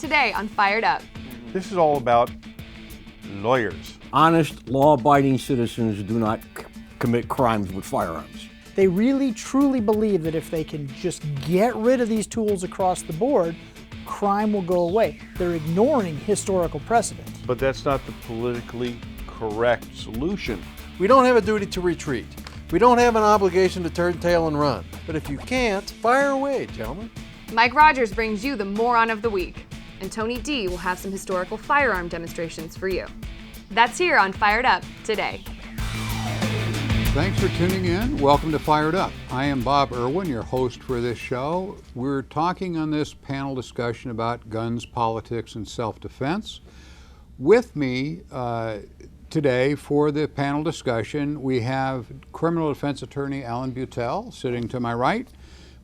Today on Fired Up. This is all about lawyers. Honest, law-abiding citizens do not commit crimes with firearms. They really, truly believe that if they can just get rid of these tools across the board, crime will go away. They're ignoring historical precedent. But that's not the politically correct solution. We don't have a duty to retreat. We don't have an obligation to turn tail and run. But if you can't, fire away, gentlemen. Mike Rogers brings you the moron of the week, and Tony D will have some historical firearm demonstrations for you. That's here on Fired Up today. Thanks for tuning in. Welcome to Fired Up. I am Bob Irwin, your host for this show. We're talking on this panel discussion about guns, politics, and self-defense. With me today for the panel discussion, we have criminal defense attorney Alan Buttell sitting to my right.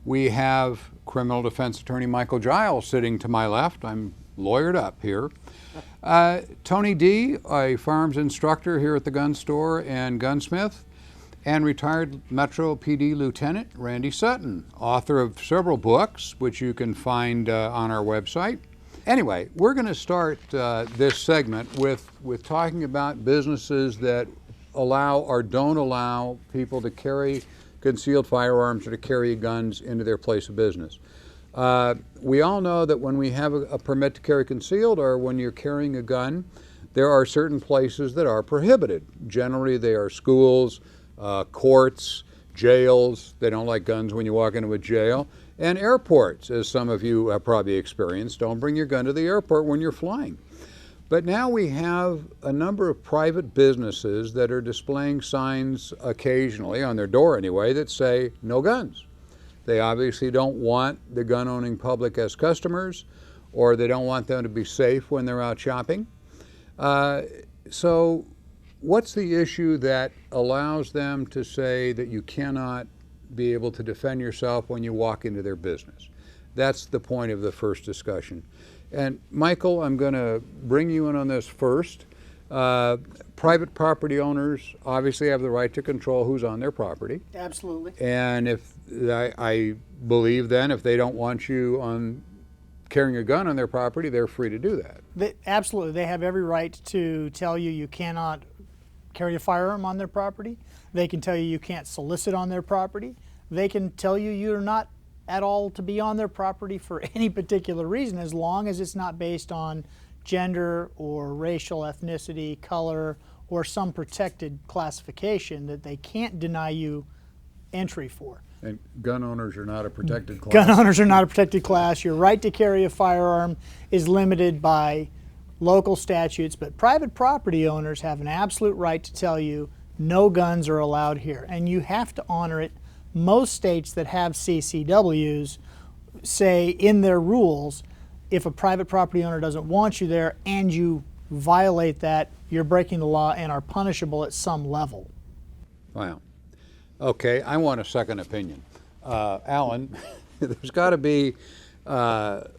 We have criminal defense attorney Michael Giles sitting to my left. I'm lawyered up here. Tony D, a firearms instructor here at the gun store and Gunsmith, and retired Metro PD Lieutenant Randy Sutton, author of several books, which you can find on our website. Anyway, we're going to start this segment with talking about businesses that allow or don't allow people to carry concealed firearms or to carry guns into their place of business. We all know that when we have a permit to carry concealed or when you're carrying a gun, there are certain places that are prohibited. Generally, they are schools, courts, jails. They don't like guns when you walk into a jail. And airports, as some of you have probably experienced. Don't bring your gun to the airport when you're flying. But now we have a number of private businesses that are displaying signs occasionally, on their door anyway, that say no guns. They obviously don't want the gun-owning public as customers, or they don't want them to be safe when they're out shopping. So what's the issue that allows them to say that you cannot be able to defend yourself when you walk into their business? That's the point of the first discussion. And Michael, I'm going to bring you in on this first. Private property owners obviously have the right to control who's on their property. Absolutely. And if I believe then if they don't want you on carrying a gun on their property, they're free to do that. Absolutely. They have every right to tell you you cannot carry a firearm on their property. They can tell you you can't solicit on their property. They can tell you you're not at all to be on their property for any particular reason, as long as it's not based on gender or racial ethnicity, color, or some protected classification that they can't deny you entry for. And gun owners are not a protected class. Gun owners are not a protected class. Your right to carry a firearm is limited by local statutes, but private property owners have an absolute right to tell you no guns are allowed here, and you have to honor it. Most states that have CCWs say in their rules, if a private property owner doesn't want you there and you violate that, you're breaking the law and are punishable at some level. Wow. Okay, I want a second opinion. Alan, there's got to be some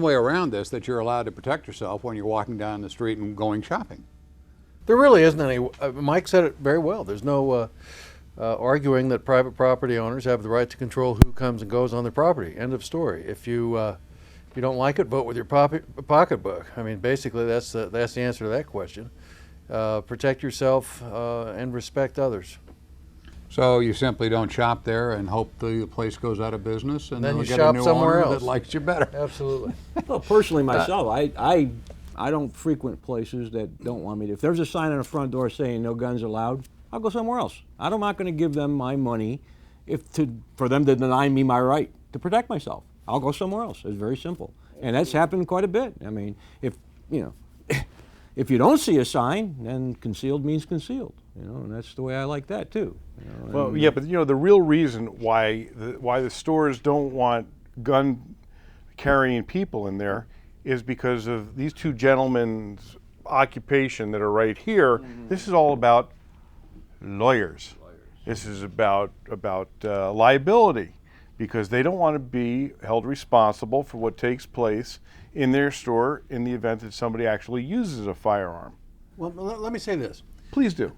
way around this that you're allowed to protect yourself when you're walking down the street and going shopping. There really isn't any. Mike said it very well. There's no arguing that private property owners have the right to control who comes and goes on their property. End of story. If you don't like it, vote with your pocketbook. I mean, basically, that's the answer to that question. Protect yourself and respect others. So you simply don't shop there and hope the place goes out of business, and then they'll you get shop a new somewhere owner else that likes you better. Absolutely. Well, personally myself, I don't frequent places that don't want me to. If there's a sign on the front door saying no guns allowed, I'll go somewhere else. I'm not going to give them my money for them to deny me my right to protect myself. I'll go somewhere else. It's very simple. And that's happened quite a bit. I mean, if you don't see a sign, then concealed means concealed. And that's the way I like that too. Well, yeah, but the real reason why the stores don't want gun carrying people in there is because of these two gentlemen's occupation that are right here. Mm-hmm. This is all about lawyers. This is about liability, because they don't want to be held responsible for what takes place in their store in the event that somebody actually uses a firearm. Well, let me say this. Please do.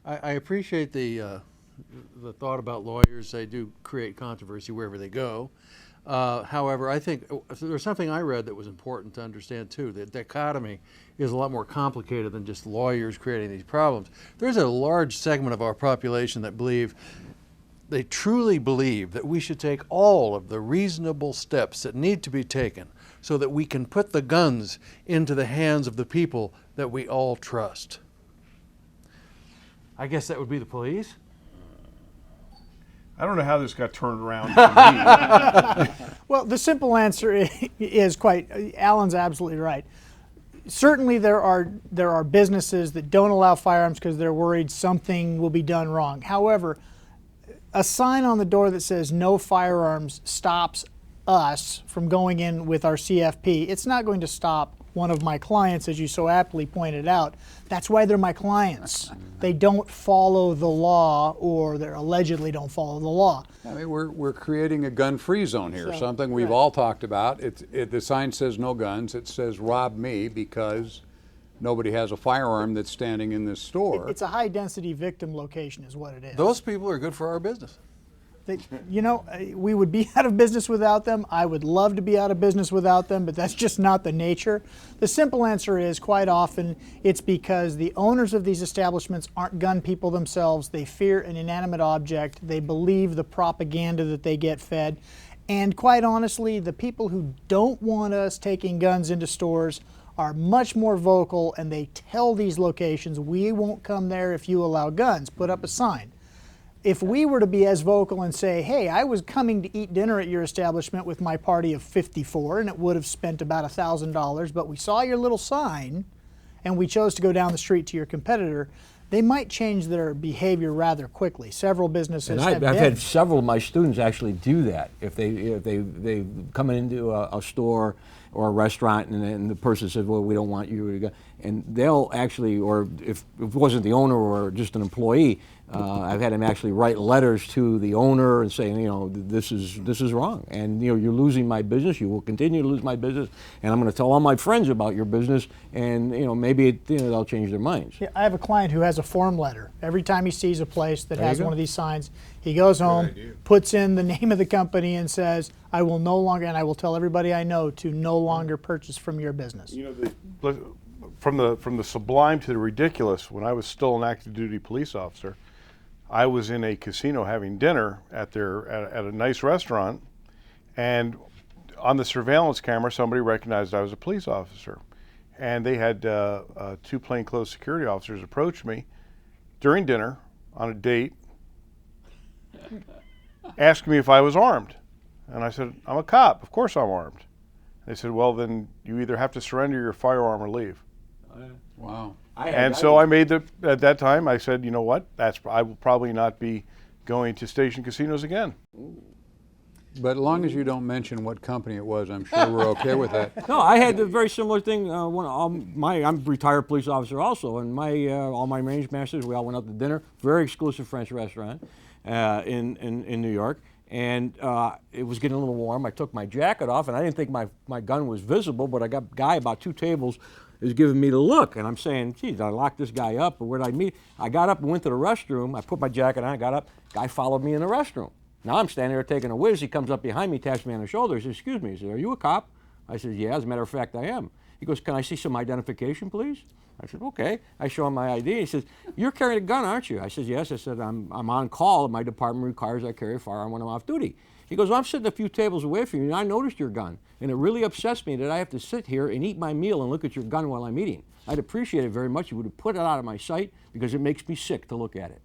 I appreciate the thought about lawyers. They do create controversy wherever they go. However, I think there's something I read that was important to understand too. The dichotomy is a lot more complicated than just lawyers creating these problems. There's a large segment of our population that they truly believe that we should take all of the reasonable steps that need to be taken so that we can put the guns into the hands of the people that we all trust. I guess that would be the police. I don't know how this got turned around to me. Well, the simple answer is Alan's absolutely right. Certainly there are businesses that don't allow firearms because they're worried something will be done wrong. However, a sign on the door that says no firearms stops us from going in with our CFP. It's not going to stop one of my clients, as you so aptly pointed out. That's why they're my clients. They don't follow the law, or they allegedly don't follow the law. I mean, we're creating a gun-free zone here, something we've all talked about. The sign says no guns. It says rob me because nobody has a firearm that's standing in this store. It's a high-density victim location is what it is. Those people are good for our business. We would be out of business without them. I would love to be out of business without them, but that's just not the nature. The simple answer is quite often it's because the owners of these establishments aren't gun people themselves. They fear an inanimate object. They believe the propaganda that they get fed. And quite honestly, the people who don't want us taking guns into stores are much more vocal, and they tell these locations, we won't come there if you allow guns. Put up a sign. If we were to be as vocal and say, hey, I was coming to eat dinner at your establishment with my party of 54 and it would have spent about $1,000, but we saw your little sign and we chose to go down the street to your competitor, they might change their behavior rather quickly. Several businesses have I've had several of my students actually do that. If they come into a store or a restaurant and the person says, well, we don't want you to go, and they'll actually, or if it wasn't the owner or just an employee, I've had them actually write letters to the owner and saying, this is wrong, and you're losing my business. You will continue to lose my business, and I'm going to tell all my friends about your business, and maybe they'll change their minds. Yeah, I have a client who has a form letter. Every time he sees a place that has one of these signs, he goes home, puts in the name of the company, and says, I will no longer, and I will tell everybody I know to no longer purchase from your business. From the sublime to the ridiculous, when I was still an active duty police officer, I was in a casino having dinner at a nice restaurant, and on the surveillance camera somebody recognized I was a police officer, and they had two plainclothes security officers approach me during dinner on a date, asking me if I was armed, and I said, I'm a cop, of course I'm armed. They said, well, then you either have to surrender your firearm or leave. Wow. So I made at that time, I said, you know what, I will probably not be going to station casinos again. But as long as you don't mention what company it was, I'm sure we're okay with that. No, I had a very similar thing. I'm a retired police officer also, and all my range masters, we all went out to dinner, very exclusive French restaurant in New York. And it was getting a little warm. I took my jacket off, and I didn't think my gun was visible, but I got a guy about 2 tables is giving me the look, and I'm saying, geez, I locked this guy up, or where'd I meet? I got up and went to the restroom. I put my jacket on, I got up, guy followed me in the restroom. Now I'm standing there taking a whiz. He comes up behind me, taps me on the shoulder. He says, excuse me. He says, are you a cop? I said, yeah, as a matter of fact, I am. He goes, can I see some identification, please? I said, okay. I show him my ID. He says, you're carrying a gun, aren't you? I said, yes. I said, I'm on call. My department requires I carry a firearm when I'm off duty. He goes, well, I'm sitting a few tables away from you, and I noticed your gun. And it really upsets me that I have to sit here and eat my meal and look at your gun while I'm eating. I'd appreciate it very much. You would have put it out of my sight because it makes me sick to look at it.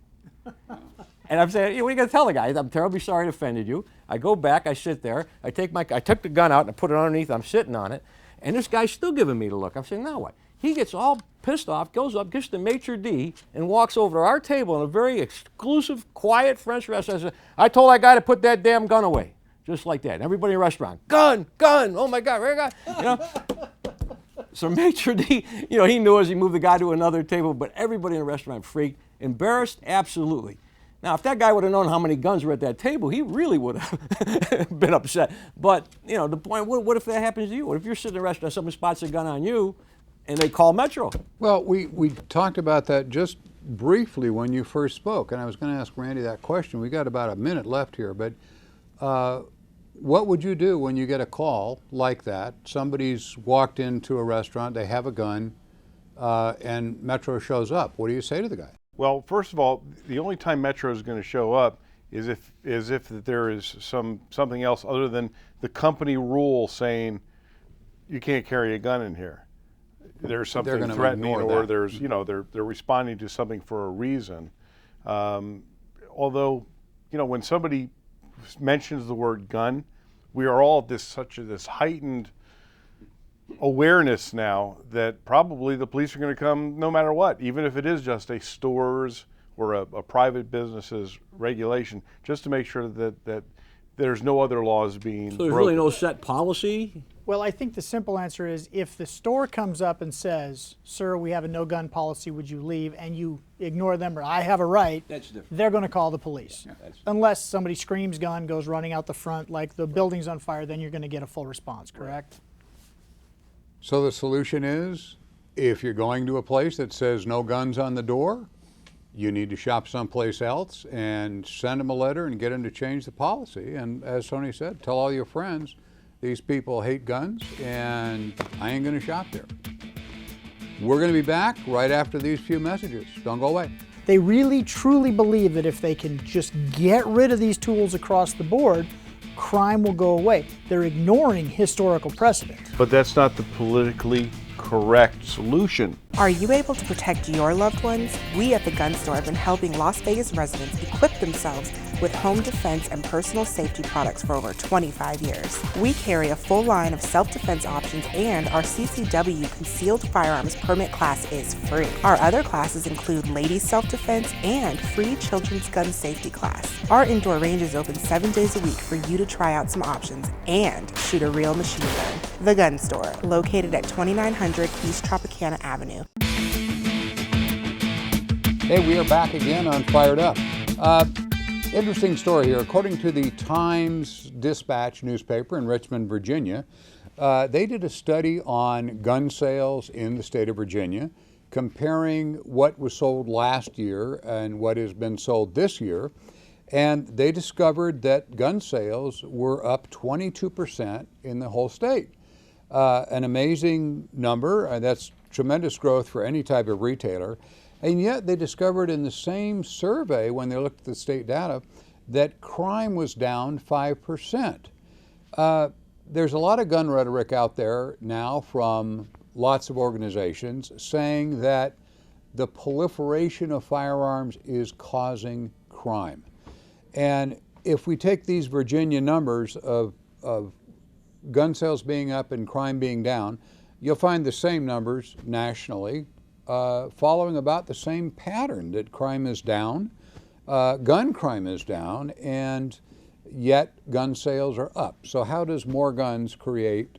And I'm saying, what are you going to tell the guy? I'm terribly sorry I offended you. I go back, I sit there, I took the gun out and I put it underneath, I'm sitting on it, and this guy's still giving me the look. I'm saying, now what? He gets all pissed off, goes up, gets the maitre d', and walks over to our table in a very exclusive, quiet French restaurant. I said, I told that guy to put that damn gun away. Just like that. And everybody in the restaurant, gun, oh my God, where gun? So maitre d', he knew as he moved the guy to another table, but everybody in the restaurant freaked. Embarrassed? Absolutely. Now, if that guy would have known how many guns were at that table, he really would have been upset. But, the point, what if that happens to you? What if you're sitting in a restaurant, someone spots a gun on you, and they call Metro? Well, we talked about that just briefly when you first spoke, and I was going to ask Randy that question. We got about a minute left here, but what would you do when you get a call like that? Somebody's walked into a restaurant, they have a gun, and Metro shows up. What do you say to the guy? Well, first of all, the only time Metro is going to show up is if there is something else other than the company rule saying you can't carry a gun in here. There's something threatening, or there's they're responding to something for a reason. Although, when somebody mentions the word gun, we are all this heightened awareness now that probably the police are going to come no matter what, even if it is just a store's or a private business's regulation, just to make sure that there's no other laws being broken. So there's really no set policy? Well, I think the simple answer is if the store comes up and says, sir, we have a no gun policy, would you leave? And you ignore them, or I have a right, That's different. they're going to call the police. Yeah, Unless somebody screams gun, goes running out the front, like the building's on fire, then you're going to get a full response, correct? So the solution is, if you're going to a place that says no guns on the door, you need to shop someplace else and send them a letter and get them to change the policy. And as Tony said, tell all your friends, these people hate guns and I ain't going to shop there. We're going to be back right after these few messages. Don't go away. They really, truly believe that if they can just get rid of these tools across the board, crime will go away. They're ignoring historical precedent. But that's not the politically correct solution. Are you able to protect your loved ones? We at the Gun Store have been helping Las Vegas residents equip themselves with home defense and personal safety products for over 25 years. We carry a full line of self-defense options, and our CCW concealed firearms permit class is free. Our other classes include ladies self-defense and free children's gun safety class. Our indoor range is open 7 days a week for you to try out some options and shoot a real machine gun. The Gun Store, located at 2900 East Tropicana Avenue. Hey, we are back again on Fired Up. Interesting story here. According to the Times-Dispatch newspaper in Richmond, Virginia, they did a study on gun sales in the state of Virginia, comparing what was sold last year and what has been sold this year. And they discovered that gun sales were up 22% in the whole state. An amazing number. That's tremendous growth for any type of retailer. And yet they discovered in the same survey, when they looked at the state data, that crime was down 5%. There's a lot of gun rhetoric out there now from lots of organizations saying that the proliferation of firearms is causing crime. And if we take these Virginia numbers of gun sales being up and crime being down, you'll find the same numbers nationally, following about the same pattern, that crime is down, gun crime is down, and yet gun sales are up. So how does more guns create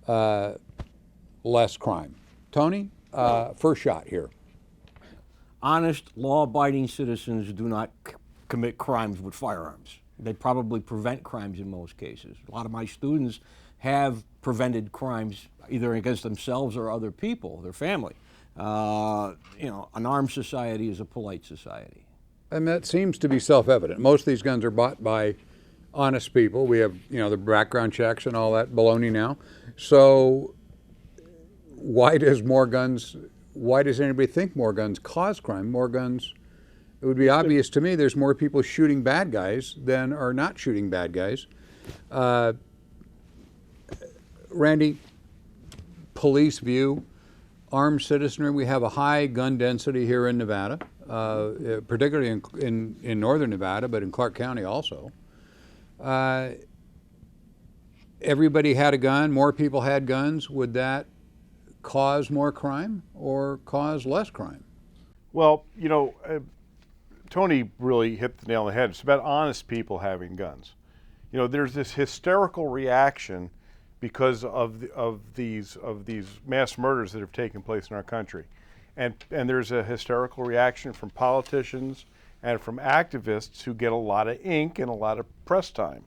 less crime? Tony, first shot here. Honest, law-abiding citizens do not commit crimes with firearms. They probably prevent crimes in most cases. A lot of my students have prevented crimes either against themselves or other people, their family. An armed society is a polite society. And that seems to be self-evident. Most of these guns are bought by honest people. We have, the background checks and all that baloney now. So why does anybody think more guns cause crime? More guns, it would be obvious to me there's more people shooting bad guys than are not shooting bad guys. Randy, police view, armed citizenry. We have a high gun density here in Nevada, particularly in northern Nevada, but in Clark County also. Everybody had a gun, more people had guns. Would that cause more crime or cause less crime? Well, Tony really hit the nail on the head. It's about honest people having guns. There's this hysterical reaction because of these mass murders that have taken place in our country, and there's a hysterical reaction from politicians and from activists who get a lot of ink and a lot of press time.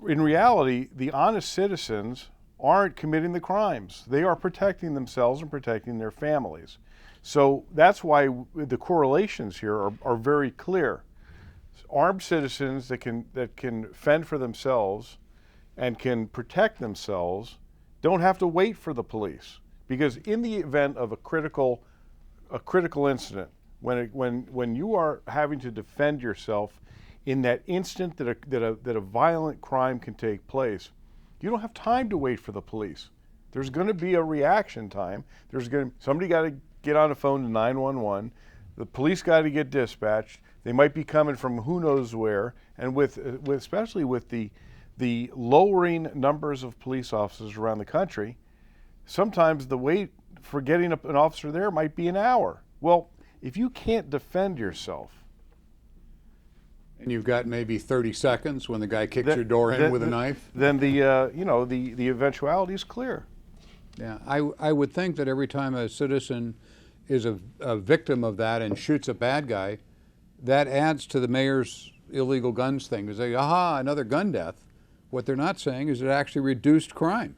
In reality, the honest citizens aren't committing the crimes. They are protecting themselves and protecting their families. So that's why the correlations here are very clear. armed citizens that can fend for themselves and can protect themselves don't have to wait for the police. Because in the event of a critical incident, when you are having to defend yourself in that instant that a violent crime can take place, you don't have time to wait for the police. There's going to be a reaction time. Somebody got to get on the phone to 911. The police got to get dispatched. They might be coming from who knows where, and especially with the lowering numbers of police officers around the country, sometimes the wait for getting an officer there might be an hour. Well, if you can't defend yourself, and you've got maybe 30 seconds when the guy kicks your door in with a knife, then the eventuality is clear. Yeah, I would think that every time a citizen is a victim of that and shoots a bad guy, that adds to the mayor's illegal guns thing. They say, aha, another gun death. What they're not saying is it actually reduced crime,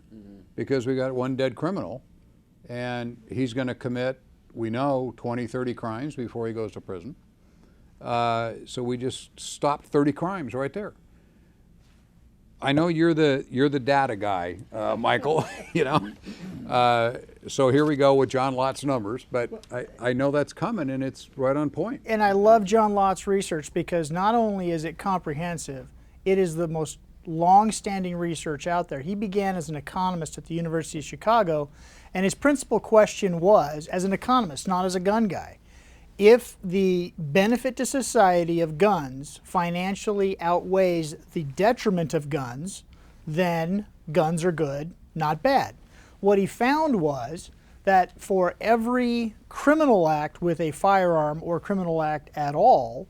because we got one dead criminal, and he's going to commit, we know, 20, 30 crimes before he goes to prison. So we just stopped 30 crimes right there. I know you're the data guy, Michael. So here we go with John Lott's numbers, but I know that's coming, and it's right on point. And I love John Lott's research because not only is it comprehensive, it is the most long-standing research out there. He began as an economist at the University of Chicago, and his principal question was, as an economist, not as a gun guy, if the benefit to society of guns financially outweighs the detriment of guns, then guns are good, not bad. What he found was that for every criminal act with a firearm or criminal act at all,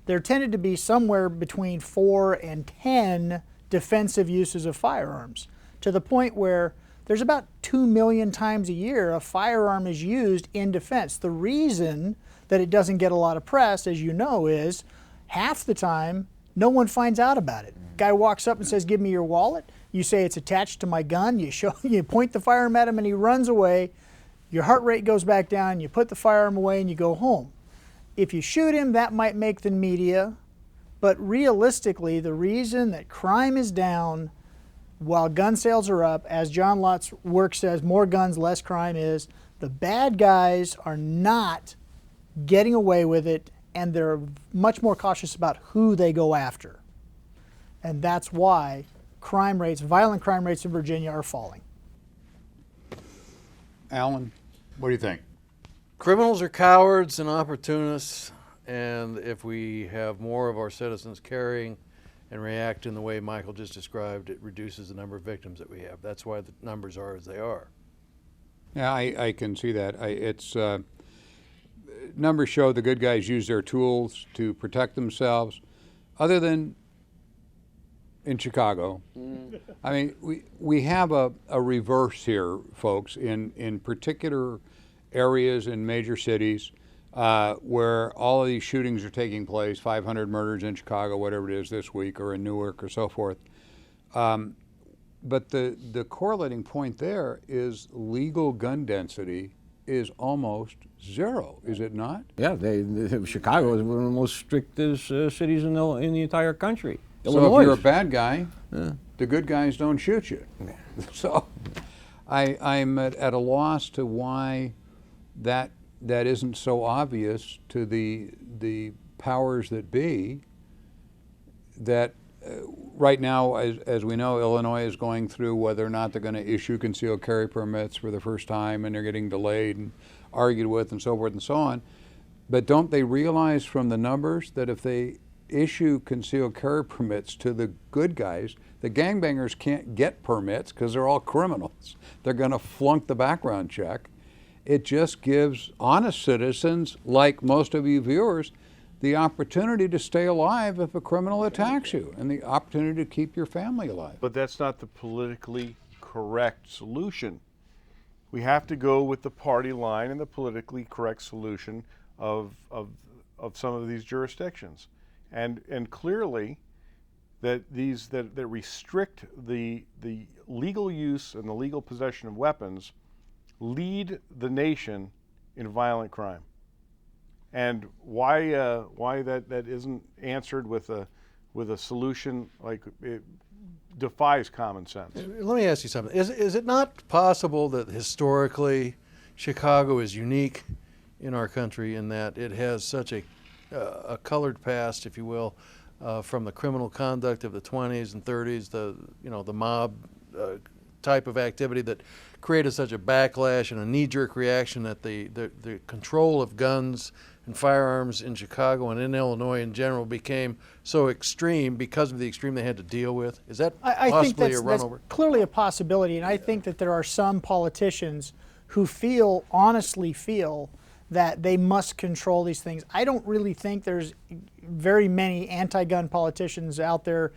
there tended to be somewhere between 4 and 10 defensive uses of firearms, to the point where there's about 2 million times a year a firearm is used in defense. The reason that it doesn't get a lot of press, as you know, is half the time no one finds out about it. Guy walks up and says, "Give me your wallet." You say it's attached to my gun. You point the firearm at him and he runs away. Your heart rate goes back down. You put the firearm away and you go home. If you shoot him, that might make the media, but realistically, the reason that crime is down while gun sales are up, as John Lott's work says, more guns, less crime, is the bad guys are not getting away with it, and they're much more cautious about who they go after. And that's why crime rates, violent crime rates in Virginia are falling. Alan, what do you think? Criminals are cowards and opportunists, and if we have more of our citizens carrying and react in the way Michael just described, it reduces the number of victims that we have. That's why the numbers are as they are. Yeah, I can see that. Numbers show the good guys use their tools to protect themselves. Other than in Chicago, I mean, we have a reverse here, folks, in particular areas in major cities where all of these shootings are taking place, 500 murders in Chicago, whatever it is this week, or in Newark or so forth. But the correlating point there is legal gun density is almost zero, is it not? Yeah, Chicago is one of the most strictest cities in the entire country. So Illinois. if you're a bad guy, the good guys don't shoot you. So I'm at a loss to why that isn't so obvious to the powers that be, that right now, as we know, Illinois is going through whether or not they're going to issue concealed carry permits for the first time, and they're getting delayed and argued with and so forth and so on. But don't they realize from the numbers that if they issue concealed carry permits to the good guys, the gangbangers can't get permits because they're all criminals. They're going to flunk the background check. It just gives honest citizens, like most of you viewers, the opportunity to stay alive if a criminal attacks you, and the opportunity to keep your family alive. But that's not the politically correct solution. We have to go with the party line and the politically correct solution of some of these jurisdictions. And clearly that restrict the legal use and the legal possession of weapons lead the nation in violent crime. And why that isn't answered with a solution like it defies common sense. Let me ask you something. Is it not possible that historically Chicago is unique in our country in that it has such a colored past, if you will, from the criminal conduct of the 20s and 30s, the mob type of activity that created such a backlash and a knee-jerk reaction that the control of guns and firearms in Chicago and in Illinois in general became so extreme because of the extreme they had to deal with? Is that I think possibly that's a runover? clearly a possibility, and I think that there are some politicians who honestly feel that they must control these things. I don't really think there's very many anti-gun politicians out there,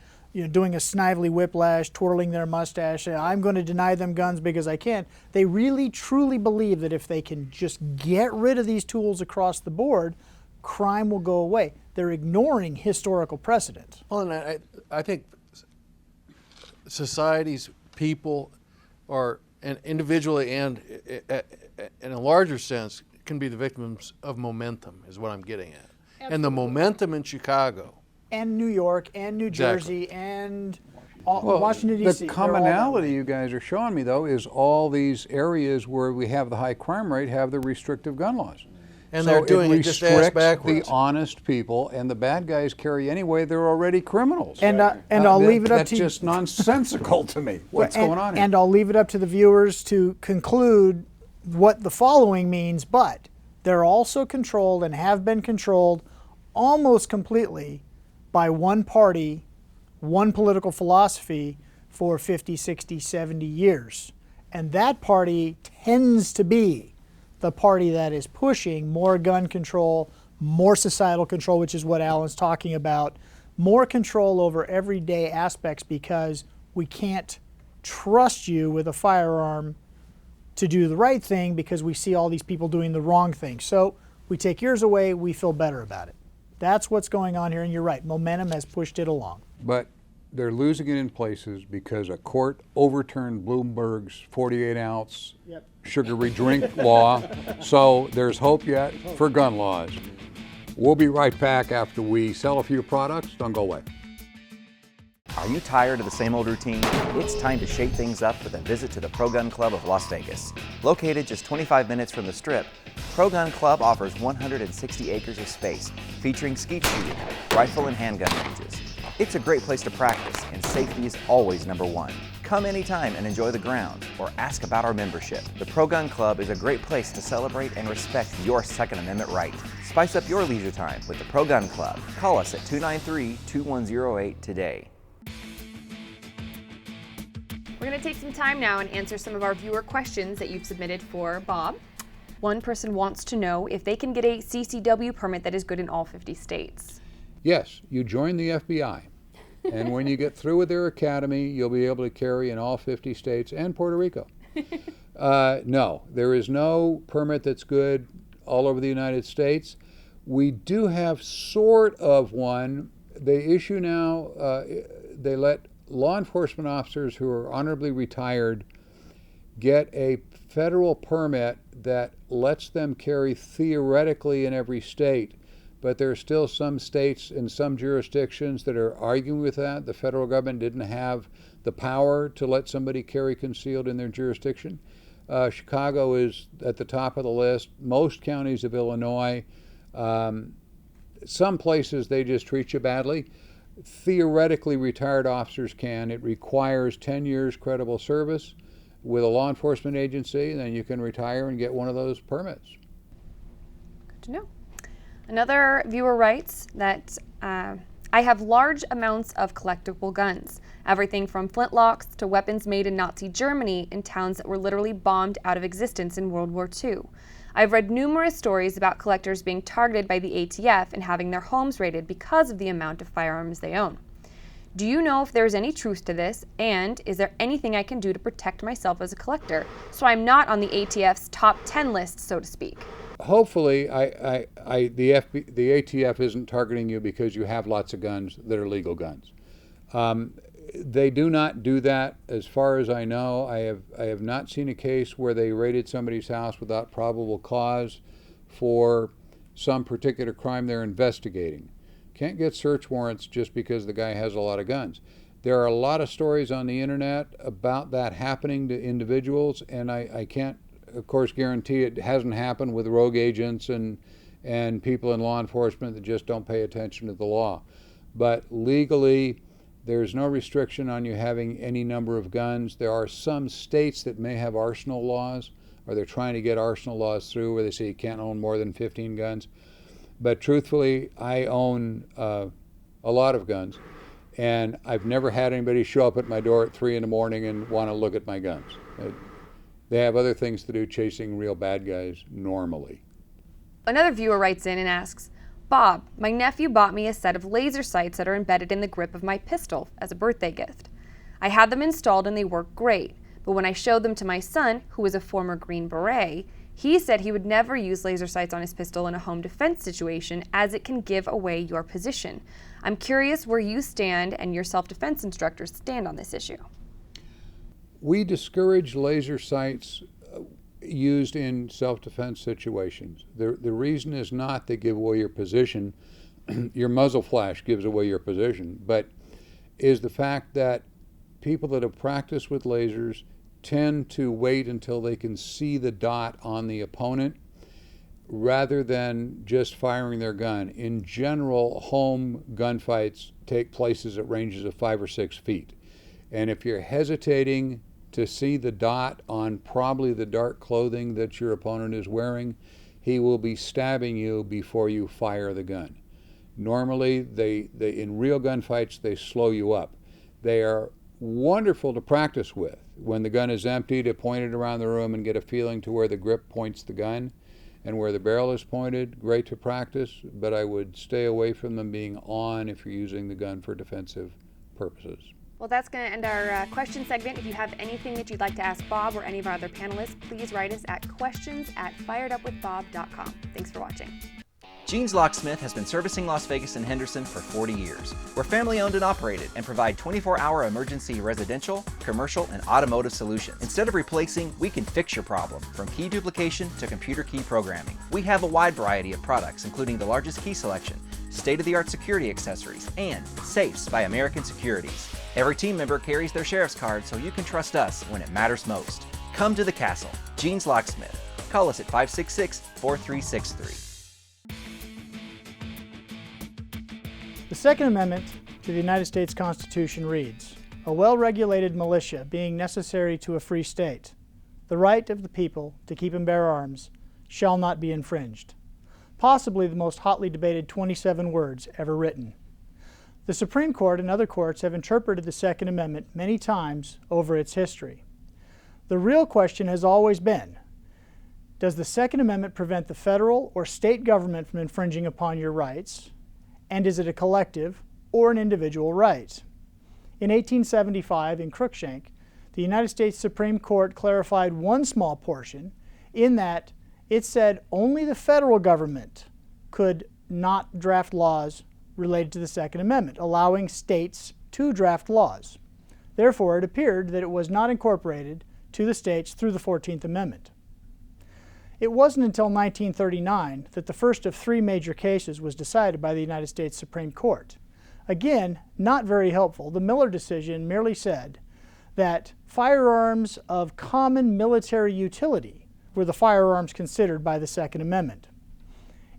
doing a snively whiplash, twirling their mustache, and I'm going to deny them guns because I can. They really, truly believe that if they can just get rid of these tools across the board, crime will go away. They're ignoring historical precedent. Well, and I think societies, people are, and individually and in a larger sense, can be the victims of momentum, is what I'm getting at. Absolutely. And the momentum in Chicago. And New York, and New Jersey, Exactly. and Washington, D.C. The commonality you guys are showing me, though, is all these areas where we have the high crime rate have the restrictive gun laws. And So they're doing it just ass restricts backwards. the honest people, and the bad guys carry anyway. They're already criminals. And I'll leave it up to you. That's just nonsensical to me. What's going on here? And I'll leave it up to the viewers to conclude what the following means, but they're also controlled and have been controlled almost completely by one party, one political philosophy for 50, 60, 70 years. And that party tends to be the party that is pushing more gun control, more societal control, which is what Alan's talking about, more control over everyday aspects because we can't trust you with a firearm to do the right thing because we see all these people doing the wrong thing. So we take yours away, we feel better about it. That's what's going on here, and you're right. Momentum has pushed it along. But they're losing it in places because a court overturned Bloomberg's 48-ounce sugary drink law. So there's hope yet for gun laws. We'll be right back after we sell a few products. Don't go away. Are you tired of the same old routine? It's time to shake things up with a visit to the Pro Gun Club of Las Vegas. Located just 25 minutes from the Strip, Pro Gun Club offers 160 acres of space, featuring skeet shooting, rifle and handgun ranges. It's a great place to practice, and safety is always number one. Come anytime and enjoy the grounds, or ask about our membership. The Pro Gun Club is a great place to celebrate and respect your Second Amendment right. Spice up your leisure time with the Pro Gun Club. Call us at 293-2108 today. We're going to take some time now and answer some of our viewer questions that you've submitted for Bob. One person wants to know if they can get a CCW permit that is good in all 50 states. Yes, you join the FBI. And when you get through with their academy, you'll be able to carry in all 50 states and Puerto Rico. No, there is no permit that's good all over the United States. We do have sort of one. They issue now, they let law enforcement officers who are honorably retired get a federal permit that lets them carry theoretically in every state. But there are still some states and some jurisdictions that are arguing with that. The federal government didn't have the power to let somebody carry concealed in their jurisdiction. Chicago is at the top of the list. Most counties of Illinois. Some places they just treat you badly. Theoretically, retired officers can. It requires 10 years credible service with a law enforcement agency, and then you can retire and get one of those permits. Good to know. Another viewer writes that I have large amounts of collectible guns, everything from flintlocks to weapons made in Nazi Germany in towns that were literally bombed out of existence in World War II. I've read numerous stories about collectors being targeted by the ATF and having their homes raided because of the amount of firearms they own. Do you know if there's any truth to this, and is there anything I can do to protect myself as a collector so I'm not on the ATF's top 10 list, so to speak? Hopefully, the ATF isn't targeting you because you have lots of guns that are legal guns. They do not do that, as far as I know. I have not seen a case where they raided somebody's house without probable cause for some particular crime they're investigating. Can't get search warrants just because the guy has a lot of guns. There are a lot of stories on the internet about that happening to individuals, and I can't, of course, guarantee it hasn't happened with rogue agents and people in law enforcement that just don't pay attention to the law. But legally, there's no restriction on you having any number of guns. There are some states that may have arsenal laws, or they're trying to get arsenal laws through where they say you can't own more than 15 guns. But truthfully, I own a lot of guns, and I've never had anybody show up at my door at 3 in the morning and want to look at my guns. They have other things to do chasing real bad guys normally. Another viewer writes in and asks, Bob, my nephew bought me a set of laser sights that are embedded in the grip of my pistol as a birthday gift. I had them installed and they work great, but when I showed them to my son, who is a former Green Beret, he said he would never use laser sights on his pistol in a home defense situation as it can give away your position. I'm curious where you stand and your self-defense instructors stand on this issue. We discourage laser sights used in self-defense situations. The reason is not they give away your position. Your muzzle flash gives away your position, but is the fact that people that have practiced with lasers tend to wait until they can see the dot on the opponent rather than just firing their gun. In general, home gunfights take places at ranges of 5 or 6 feet. And if you're hesitating to see the dot on probably the dark clothing that your opponent is wearing, he will be stabbing you before you fire the gun. Normally, they in real gunfights, they slow you up. They are wonderful to practice with. When the gun is empty, to point it around the room and get a feeling to where the grip points the gun and where the barrel is pointed. Great to practice, but I would stay away from them being on if you're using the gun for defensive purposes. Well, that's going to end our question segment. If you have anything that you'd like to ask Bob or any of our other panelists, please write us at questions@firedupwithbob.com. Thanks for watching. Gene's Locksmith has been servicing Las Vegas and Henderson for 40 years. We're family owned and operated and provide 24-hour emergency residential, commercial, and automotive solutions. Instead of replacing, we can fix your problem, from key duplication to computer key programming. We have a wide variety of products, including the largest key selection, state-of-the-art security accessories, and safes by American Securities. Every team member carries their sheriff's card, so you can trust us when it matters most. Come to the castle. Gene's Locksmith. Call us at 566-4363. The Second Amendment to the United States Constitution reads, "A well-regulated militia being necessary to a free state, the right of the people to keep and bear arms shall not be infringed." Possibly the most hotly debated 27 words ever written. The Supreme Court and other courts have interpreted the Second Amendment many times over its history. The real question has always been, does the Second Amendment prevent the federal or state government from infringing upon your rights? And is it a collective or an individual right? In 1875, in Cruikshank, the United States Supreme Court clarified one small portion in that it said only the federal government could not draft laws related to the Second Amendment, allowing states to draft laws. Therefore, it appeared that it was not incorporated to the states through the 14th Amendment. It wasn't until 1939 that the first of 3 major cases was decided by the United States Supreme Court. Again, not very helpful. The Miller decision merely said that firearms of common military utility were the firearms considered by the Second Amendment.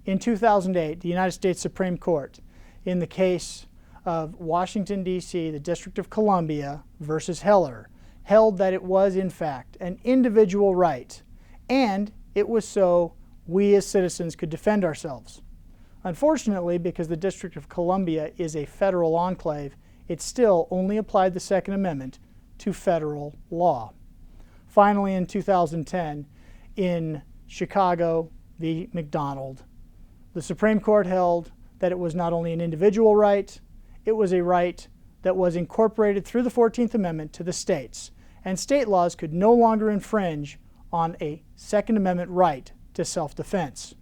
In 2008, the United States Supreme Court, in the case of Washington, D.C., the District of Columbia versus Heller, held that it was, in fact, an individual right, and it was so we as citizens could defend ourselves. Unfortunately, because the District of Columbia is a federal enclave, it still only applied the Second Amendment to federal law. Finally, in 2010, in Chicago v. McDonald, the Supreme Court held that it was not only an individual right, it was a right that was incorporated through the 14th Amendment to the states, and state laws could no longer infringe on a Second Amendment right to self-defense.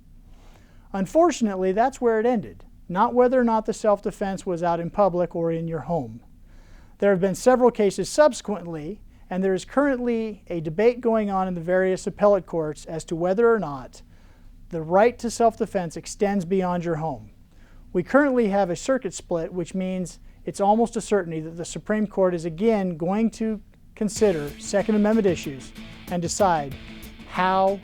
Unfortunately, that's where it ended, not whether or not the self-defense was out in public or in your home. There have been several cases subsequently, and there is currently a debate going on in the various appellate courts as to whether or not the right to self-defense extends beyond your home. We currently have a circuit split, which means it's almost a certainty that the Supreme Court is again going to consider Second Amendment issues and decide how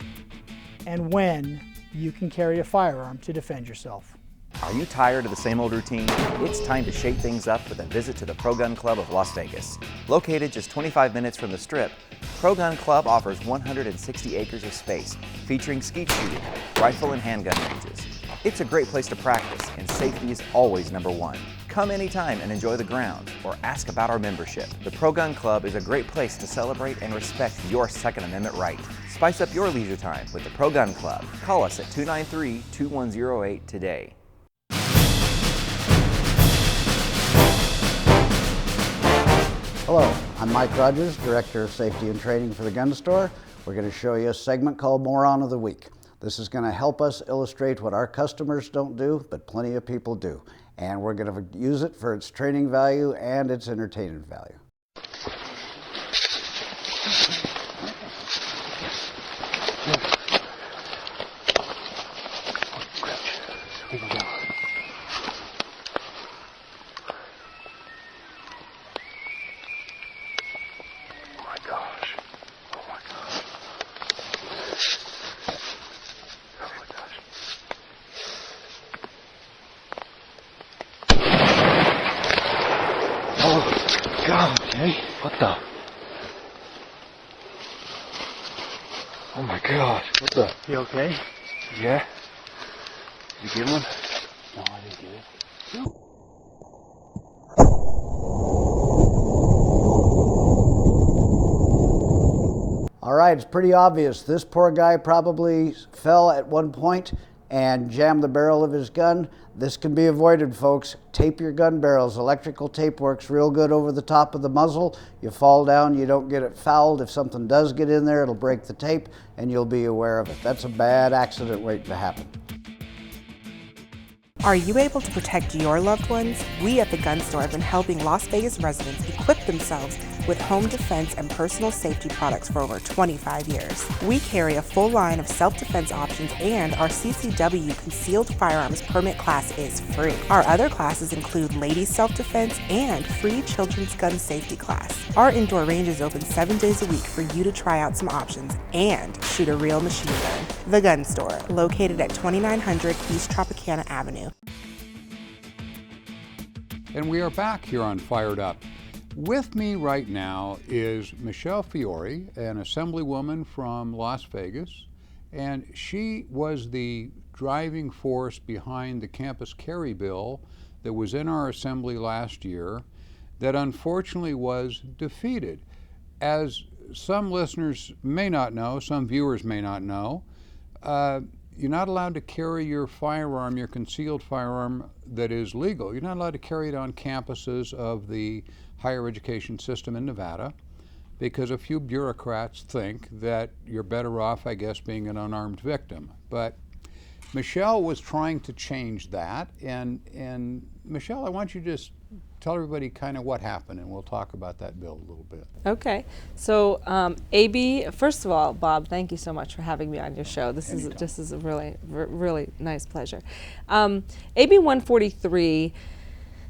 and when you can carry a firearm to defend yourself. Are you tired of the same old routine? It's time to shake things up with a visit to the Pro Gun Club of Las Vegas. Located just 25 minutes from the Strip, Pro Gun Club offers 160 acres of space, featuring skeet shooting, rifle and handgun ranges. It's a great place to practice, and safety is always number one. Come anytime and enjoy the grounds, or ask about our membership. The Pro Gun Club is a great place to celebrate and respect your Second Amendment right. Spice up your leisure time with the Pro Gun Club. Call us at 293-2108 today. Hello, I'm Mike Rogers, Director of Safety and Training for the Gun Store. We're going to show you a segment called Moron of the Week. This is going to help us illustrate what our customers don't do, but plenty of people do. And we're going to use it for its training value and its entertainment value. Here we go. Oh my gosh. Oh my gosh. Oh my gosh. Oh God, okay. What the? Oh my God. What the? You okay? Yeah. Did you get one? No, I didn't get it. No. All right, it's pretty obvious. This poor guy probably fell at one point and jammed the barrel of his gun. This can be avoided, folks. Tape your gun barrels. Electrical tape works real good over the top of the muzzle. You fall down, you don't get it fouled. If something does get in there, it'll break the tape and you'll be aware of it. That's a bad accident waiting to happen. Are you able to protect your loved ones? We at the Gun Store have been helping Las Vegas residents equip themselves with home defense and personal safety products for over 25 years. We carry a full line of self-defense options, and our CCW concealed firearms permit class is free. Our other classes include ladies self-defense and free children's gun safety class. Our indoor range is open 7 days a week for you to try out some options and shoot a real machine gun. The Gun Store, located at 2900 East Tropicana Avenue. And we are back here on Fired Up. With me right now is Michelle Fiore, an Assemblywoman from Las Vegas, and she was the driving force behind the campus carry bill that was in our Assembly last year that unfortunately was defeated. As some listeners may not know, some viewers may not know, you're not allowed to carry your firearm, your concealed firearm that is legal. You're not allowed to carry it on campuses of the higher education system in Nevada because a few bureaucrats think that you're better off, I guess, being an unarmed victim. But Michelle was trying to change that. And Michelle, I want you to just tell everybody kind of what happened, and we'll talk about that bill a little bit. Okay. So AB, first of all, Bob, thank you so much for having me on your show. This is a really nice pleasure. AB 143,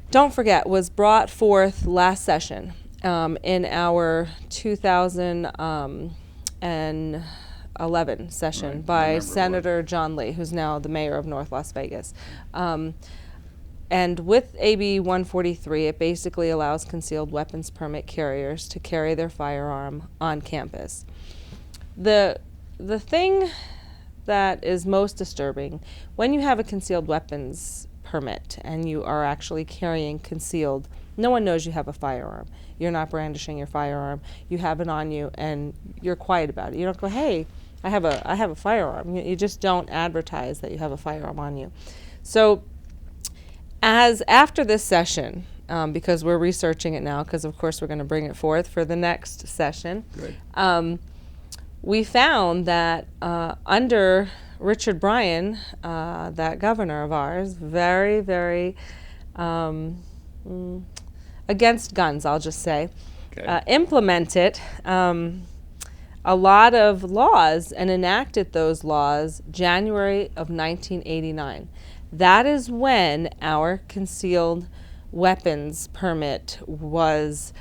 don't forget, was brought forth last session in our 2011 session by Senator John Lee, who's now the mayor of North Las Vegas. And with AB 143, it basically allows concealed weapons permit carriers to carry their firearm on campus. The thing that is most disturbing, when you have a concealed weapons permit and you are actually carrying concealed, no one knows you have a firearm. You're not brandishing your firearm. You have it on you and you're quiet about it. You don't go, hey, I have a firearm. You just don't advertise that you have a firearm on you. So as after this session, because we're researching it now, because of course we're going to bring it forth for the next session, we found that under Richard Bryan, that governor of ours, very against guns, I'll just say, implemented a lot of laws and enacted those laws January of 1989. That is when our concealed weapons permit was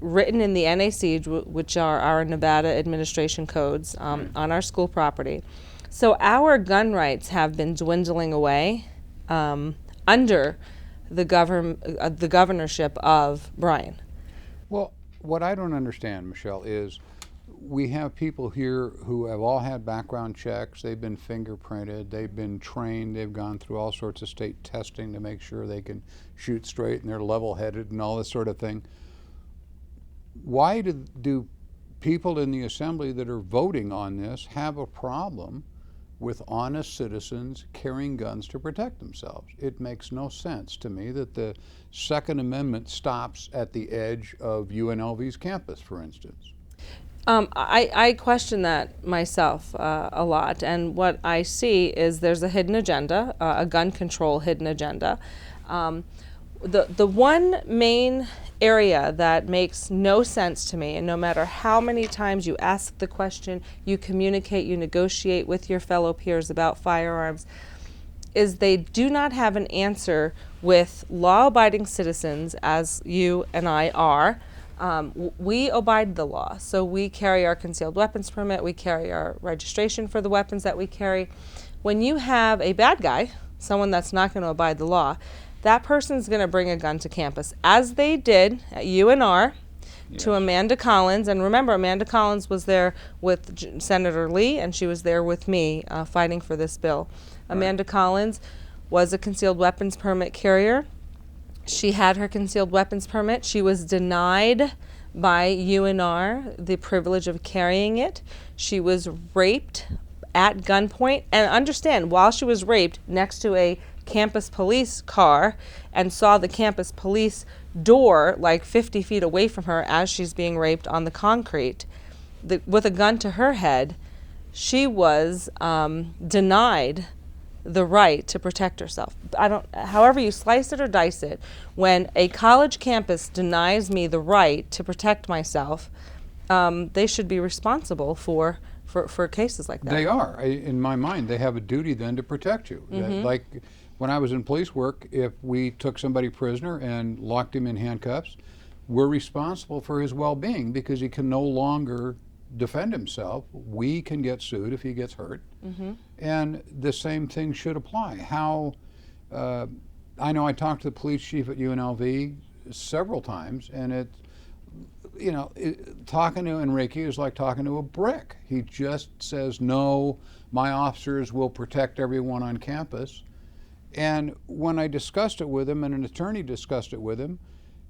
written in the NAC, which are our Nevada administration codes, on our school property. So our gun rights have been dwindling away under the governorship of Bryan. Well, what I don't understand, Michelle, is we have people here who have all had background checks, they've been fingerprinted, they've been trained, they've gone through all sorts of state testing to make sure they can shoot straight and they're level-headed and all this sort of thing. Why do people in the assembly that are voting on this have a problem with honest citizens carrying guns to protect themselves? It makes no sense to me that the Second Amendment stops at the edge of UNLV's campus, for instance. I question that myself a lot, and what I see is there's a hidden agenda, a gun control hidden agenda. The one main area that makes no sense to me, and no matter how many times you ask the question, you communicate, you negotiate with your fellow peers about firearms, is they do not have an answer with law-abiding citizens, as you and I are. We abide the law, so we carry our concealed weapons permit, we carry our registration for the weapons that we carry. When you have a bad guy, someone that's not going to abide the law, that person's going to bring a gun to campus, as they did at UNR to Amanda Collins. And remember, Amanda Collins was there with Senator Lee, and she was there with me fighting for this bill. Right. Amanda Collins was a concealed weapons permit carrier. She had her concealed weapons permit. She was denied by UNR the privilege of carrying it. She was raped at gunpoint. And understand, while she was raped next to a campus police car and saw the campus police door like 50 feet away from her as she's being raped on the concrete with a gun to her head, she was denied the right to protect herself. However you slice it or dice it, when a college campus denies me the right to protect myself, they should be responsible for cases like that. They are. In my mind, they have a duty then to protect you. Mm-hmm. Like when I was in police work, if we took somebody prisoner and locked him in handcuffs, we're responsible for his well-being because he can no longer defend himself. We can get sued if he gets hurt. Mm-hmm. And the same thing should apply. I know I talked to the police chief at UNLV several times, and talking to Enrique is like talking to a brick. He just says, no, my officers will protect everyone on campus. And when I discussed it with him, and an attorney discussed it with him,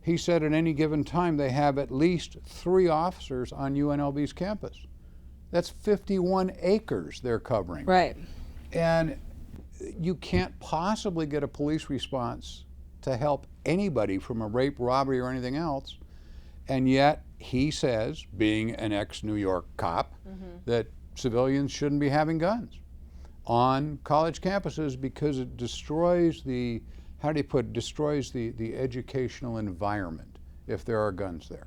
he said at any given time they have at least 3 officers on UNLV's campus. That's 51 acres they're covering. Right. And you can't possibly get a police response to help anybody from a rape, robbery, or anything else. And yet he says, being an ex-New York cop, that civilians shouldn't be having guns on college campuses because it destroys the educational environment if there are guns there.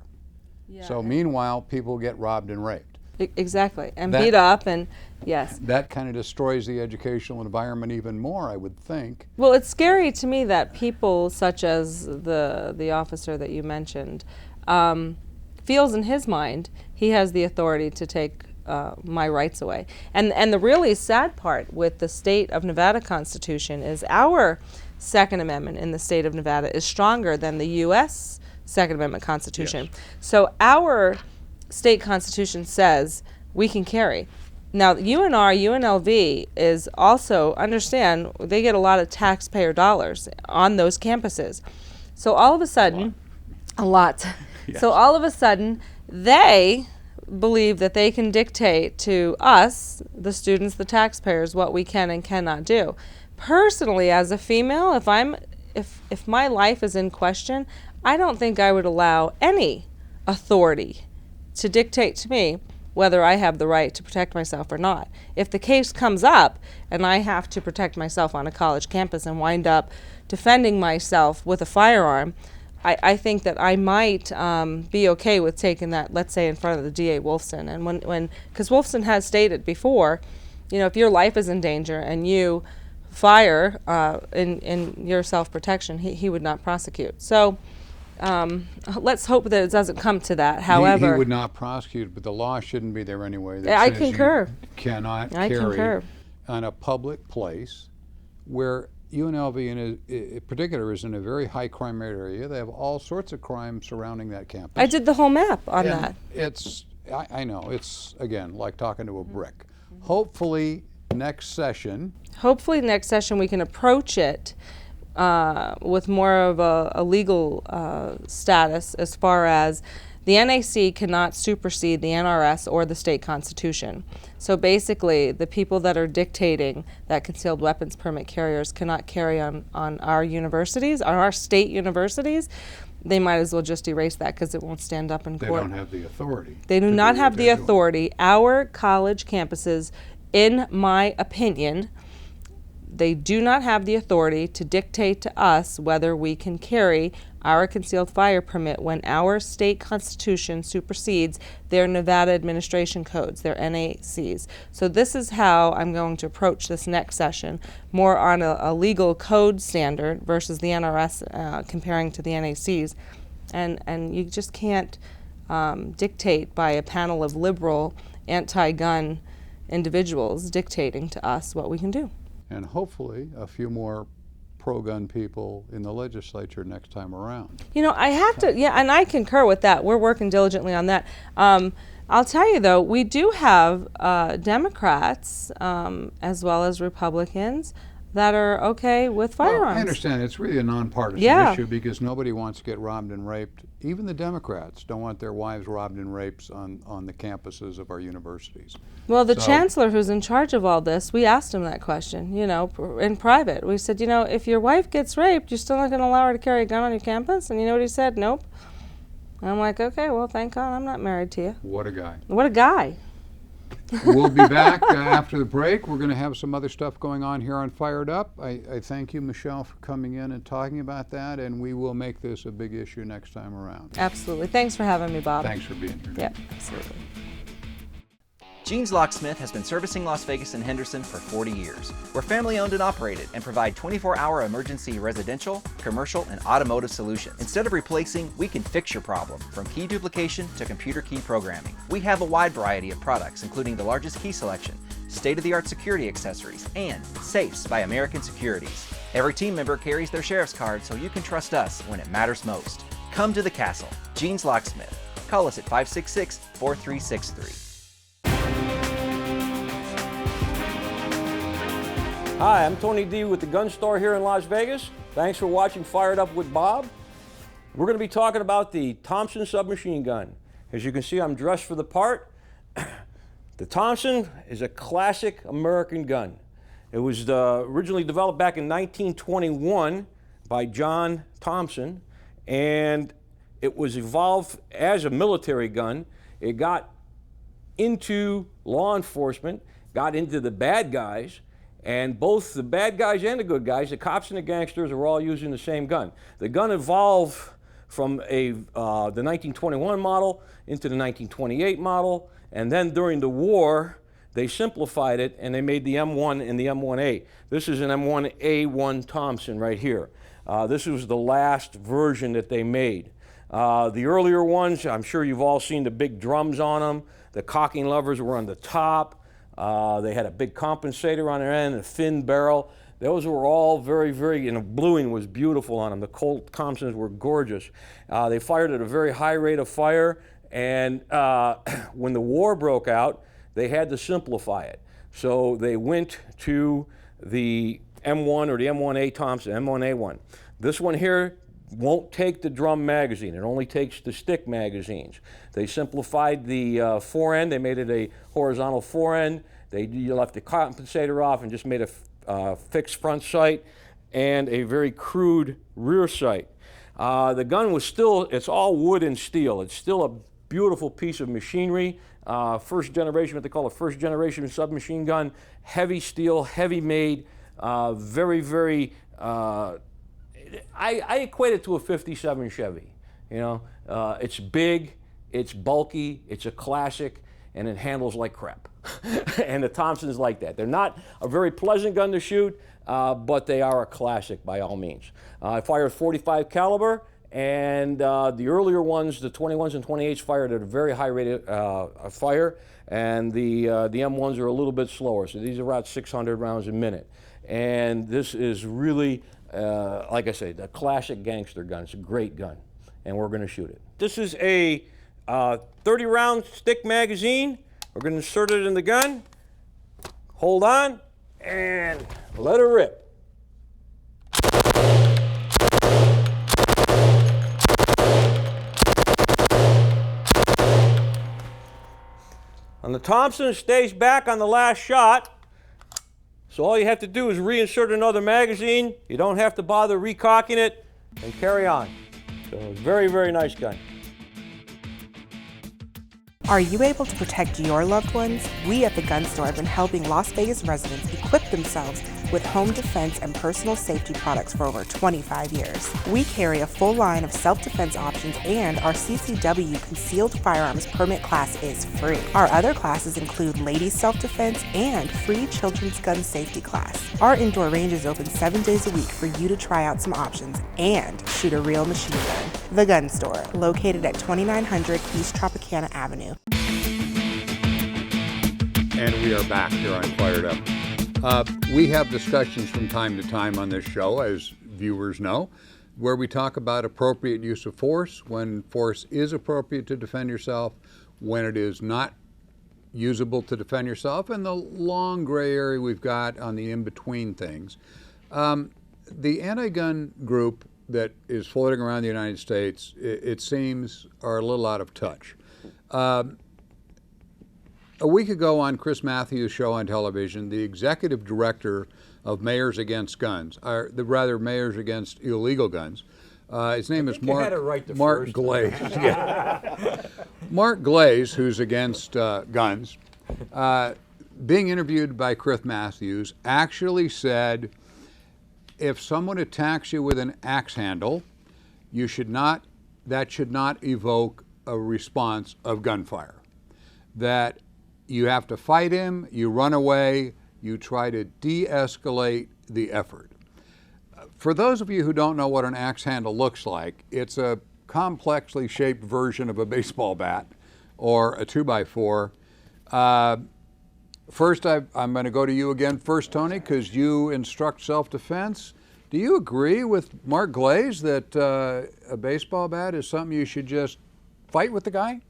Yeah. So meanwhile, people get robbed and raped. Exactly, and beat up, and yes. That kind of destroys the educational environment even more, I would think. Well, it's scary to me that people such as the officer that you mentioned feels in his mind he has the authority to take my rights away. And the really sad part with the state of Nevada Constitution is our Second Amendment in the state of Nevada is stronger than the U.S. Second Amendment Constitution. Yes. So our state constitution says we can carry. Now, UNR, UNLV is also, understand, they get a lot of taxpayer dollars on those campuses. So all of a sudden, a lot. Yes. So all of a sudden, they believe that they can dictate to us, the students, the taxpayers, what we can and cannot do. Personally, as a female, if my life is in question, I don't think I would allow any authority to dictate to me whether I have the right to protect myself or not. If the case comes up and I have to protect myself on a college campus and wind up defending myself with a firearm, I think that I might be okay with taking that, let's say, in front of the DA Wolfson. And because Wolfson has stated before, if your life is in danger and you fire in your self-protection, he would not prosecute. So let's hope that it doesn't come to that. However, he would not prosecute, but the law shouldn't be there anyway. That I says concur. You cannot I carry concur. on a public place where UNLV in particular is in a very high crime rate area. They have all sorts of crime surrounding that campus. I did the whole map on And that. I know, it's, again, like talking to a brick. Hopefully next session We can approach it with more of a legal status, as far as the NAC cannot supersede the NRS or the state constitution. So basically, the people that are dictating that concealed weapons permit carriers cannot carry on our universities, on our state universities. They might as well just erase that, because it won't stand up in they court. don't have the authority. They do to not do have what the they're doing. authority. Our college campuses, in my opinion, they do not have the authority to dictate to us whether we can carry our concealed fire permit when our state constitution supersedes their Nevada administration codes, their NACs. So this is how I'm going to approach this next session, more on a legal code standard versus the NRS comparing to the NACs. And you just can't dictate by a panel of liberal anti-gun individuals dictating to us what we can do. And hopefully a few more pro-gun people in the legislature next time around. I have to, and I concur with that. We're working diligently on that. I'll tell you, though, we do have Democrats as well as Republicans that are okay with firearms. Well, I understand it's really a nonpartisan issue, because nobody wants to get robbed and raped. Even the Democrats don't want their wives robbed and raped on the campuses of our universities. Well, the chancellor who's in charge of all this, we asked him that question, in private. We said, if your wife gets raped, you're still not going to allow her to carry a gun on your campus? And you know what he said? Nope. And I'm like, okay, well, thank God I'm not married to you. What a guy. What a guy. We'll be back after the break. We're going to have some other stuff going on here on Fired Up. I thank you, Michelle, for coming in and talking about that, and we will make this a big issue next time around. Absolutely. Thanks for having me, Bob. Thanks for being here. Yep, absolutely. Jean's Locksmith has been servicing Las Vegas and Henderson for 40 years. We're family owned and operated and provide 24-hour emergency residential, commercial, and automotive solutions. Instead of replacing, we can fix your problem, from key duplication to computer key programming. We have a wide variety of products, including the largest key selection, state-of-the-art security accessories, and safes by American Securities. Every team member carries their sheriff's card, so you can trust us when it matters most. Come to the castle. Jean's Locksmith. Call us at 566-4363. Hi, I'm Tony D with the Gun Store here in Las Vegas. Thanks for watching Fired Up with Bob. We're going to be talking about the Thompson submachine gun. As you can see, I'm dressed for the part. The Thompson is a classic American gun. It was originally developed back in 1921 by John Thompson, and it was evolved as a military gun. It got into law enforcement, got into the bad guys, and both the bad guys and the good guys, the cops and the gangsters, are all using the same gun. The gun evolved from the 1921 model into the 1928 model, and then during the war, they simplified it and they made the M1 and the M1A. This is an M1A1 Thompson right here. This was the last version that they made. The earlier ones, I'm sure you've all seen the big drums on them. The cocking levers were on the top. They had a big compensator on their end, a fin barrel. Those were all very, very, and the bluing was beautiful on them. The Colt Thompsons were gorgeous. They fired at a very high rate of fire, and when the war broke out, they had to simplify it. So they went to the M1 or the M1A Thompson, M1A1. This one here won't take the drum magazine. It only takes the stick magazines. They simplified the forend. They made it a horizontal forend. You left the compensator off and just made a fixed front sight and a very crude rear sight. The gun was still, it's all wood and steel. It's still a beautiful piece of machinery. First generation, what they call a first generation submachine gun. Heavy steel, heavy made, very, very I equate it to a 57 Chevy. You know, it's big, it's bulky, it's a classic, and it handles like crap. And the Thompson's like that. They're not a very pleasant gun to shoot, but they are a classic by all means. I fired 45 caliber, and the earlier ones, the 21s and 28s, fired at a very high rate of fire, and the M1s are a little bit slower. So these are about 600 rounds a minute. And this is really, like I say, the classic gangster gun. It's a great gun, and we're going to shoot it. This is a 30-round stick magazine. We're going to insert it in the gun, hold on, and let her rip. On the Thompson, it stays back on the last shot. So all you have to do is reinsert another magazine. You don't have to bother recocking it, and carry on. So it's a very, very nice gun. Are you able to protect your loved ones? We at the Gun Store have been helping Las Vegas residents equip themselves with home defense and personal safety products for over 25 years. We carry a full line of self-defense options, and our CCW concealed firearms permit class is free. Our other classes include ladies self-defense and free children's gun safety class. Our indoor range is open 7 days a week for you to try out some options and shoot a real machine gun. The Gun Store, located at 2900 East Tropicana Avenue. And we are back here on Fired Up. We have discussions from time to time on this show, as viewers know, where we talk about appropriate use of force, when force is appropriate to defend yourself, when it is not usable to defend yourself, and the long gray area we've got on the in-between things. The anti-gun group that is floating around the United States, it seems, are a little out of touch. A week ago on Chris Matthews' show on television, the executive director of Mayors Against Guns, or rather Mayors Against Illegal Guns, his name is Mark Glaze. Yeah. Mark Glaze, who's against guns, being interviewed by Chris Matthews, actually said, if someone attacks you with an axe handle, that should not evoke a response of gunfire. That you have to fight him, you run away, you try to de-escalate the effort. For those of you who don't know what an axe handle looks like, it's a complexly shaped version of a baseball bat or a 2x4. First, I'm going to go to you again first, Tony, because you instruct self-defense. Do you agree with Mark Glaze that a baseball bat is something you should just fight with the guy?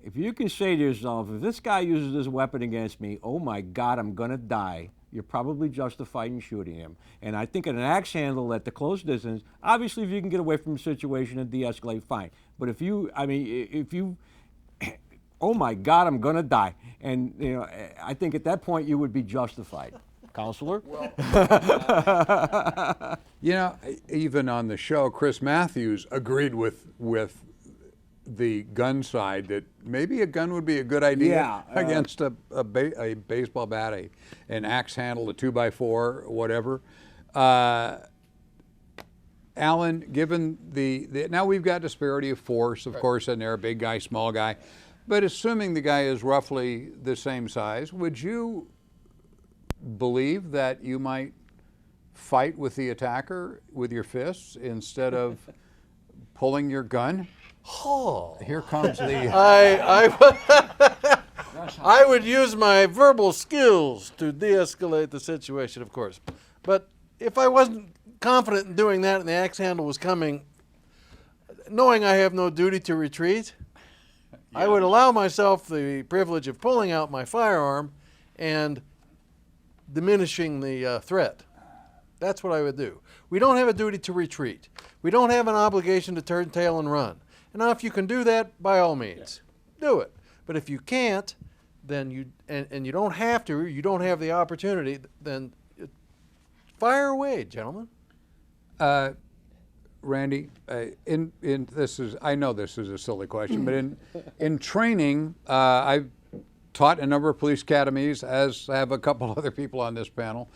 If you can say to yourself, if this guy uses this weapon against me, oh my God, I'm going to die, you're probably justified in shooting him. And I think an axe handle at the close distance, obviously if you can get away from the situation and de-escalate, fine. But if you, oh my God, I'm going to die. And, you know, I think at that point you would be justified. Counselor? Well, you know, even on the show, Chris Matthews agreed with the gun side that maybe a gun would be a good idea against a baseball bat, an axe handle, a 2x4, whatever. Alan, given the now we've got disparity of force, of course, and they're a big guy, small guy, but assuming the guy is roughly the same size, would you believe that you might fight with the attacker with your fists instead of pulling your gun? Oh, here comes the. I would use my verbal skills to de-escalate the situation, of course. But if I wasn't confident in doing that and the axe handle was coming, knowing I have no duty to retreat, I would allow myself the privilege of pulling out my firearm and diminishing the threat. That's what I would do. We don't have a duty to retreat. We don't have an obligation to turn tail and run. And now if you can do that, by all means, do it. But if you can't, then you don't have to, you don't have the opportunity, then fire away, gentlemen. Randy, in this is, I know this is a silly question, but in training, I've taught a number of police academies, as have a couple other people on this panel.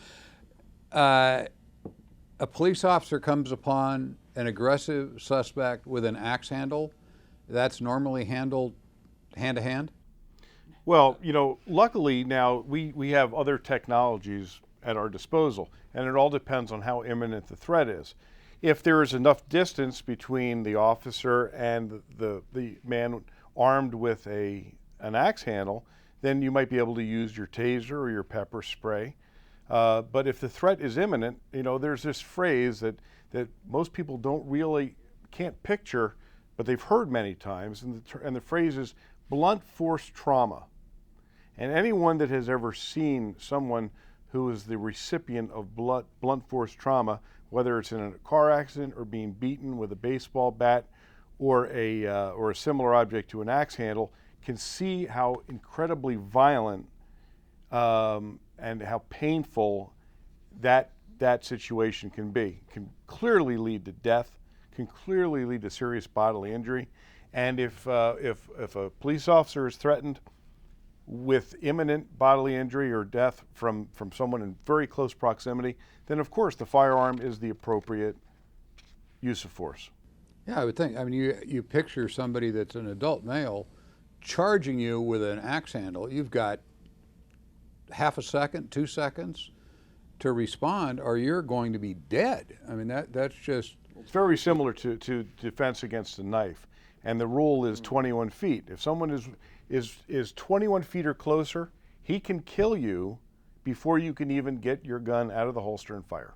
a police officer comes upon an aggressive suspect with an axe handle, that's normally handled hand to hand? Well, luckily now we have other technologies at our disposal, and it all depends on how imminent the threat is. If there is enough distance between the officer and the man armed with an axe handle, then you might be able to use your taser or your pepper spray. But if the threat is imminent, there's this phrase that most people can't picture, but they've heard many times, and the phrase is blunt force trauma. And anyone that has ever seen someone who is the recipient of blunt force trauma, whether it's in a car accident or being beaten with a baseball bat or a similar object to an axe handle, can see how incredibly violent and how painful that situation can be. Can clearly lead to death, can clearly lead to serious bodily injury, and if a police officer is threatened with imminent bodily injury or death from someone in very close proximity, then of course the firearm is the appropriate use of force. Yeah, I would think. I mean, you picture somebody that's an adult male charging you with an axe handle. You've got half a second, 2 seconds to respond, or you're going to be dead. I mean, that's just... It's very similar to defense against a knife, and the rule is 21 feet. If someone is 21 feet or closer, he can kill you before you can even get your gun out of the holster and fire.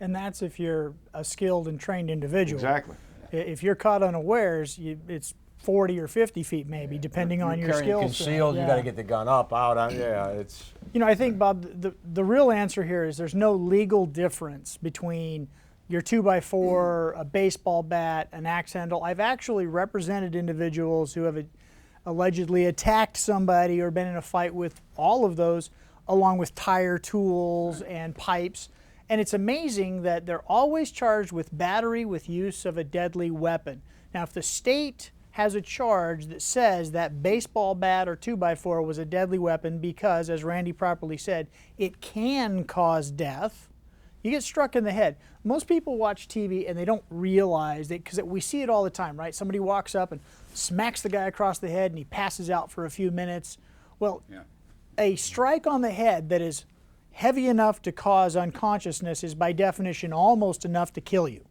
And that's if you're a skilled and trained individual. Exactly. If you're caught unawares, it's 40 or 50 feet maybe, depending on your skills. Concealed, you got to get the gun up, out. It's... I think, Bob, the real answer here is there's no legal difference between your 2x4, a baseball bat, an axe handle. I've actually represented individuals who have allegedly attacked somebody or been in a fight with all of those, along with tire tools and pipes. And it's amazing that they're always charged with battery with use of a deadly weapon. Now, if the state has a charge that says that baseball bat or 2x4 was a deadly weapon because, as Randy properly said, it can cause death, you get struck in the head. Most people watch TV and they don't realize that, because we see it all the time, right? Somebody walks up and smacks the guy across the head and he passes out for a few minutes. Well, a strike on the head that is heavy enough to cause unconsciousness is by definition almost enough to kill you.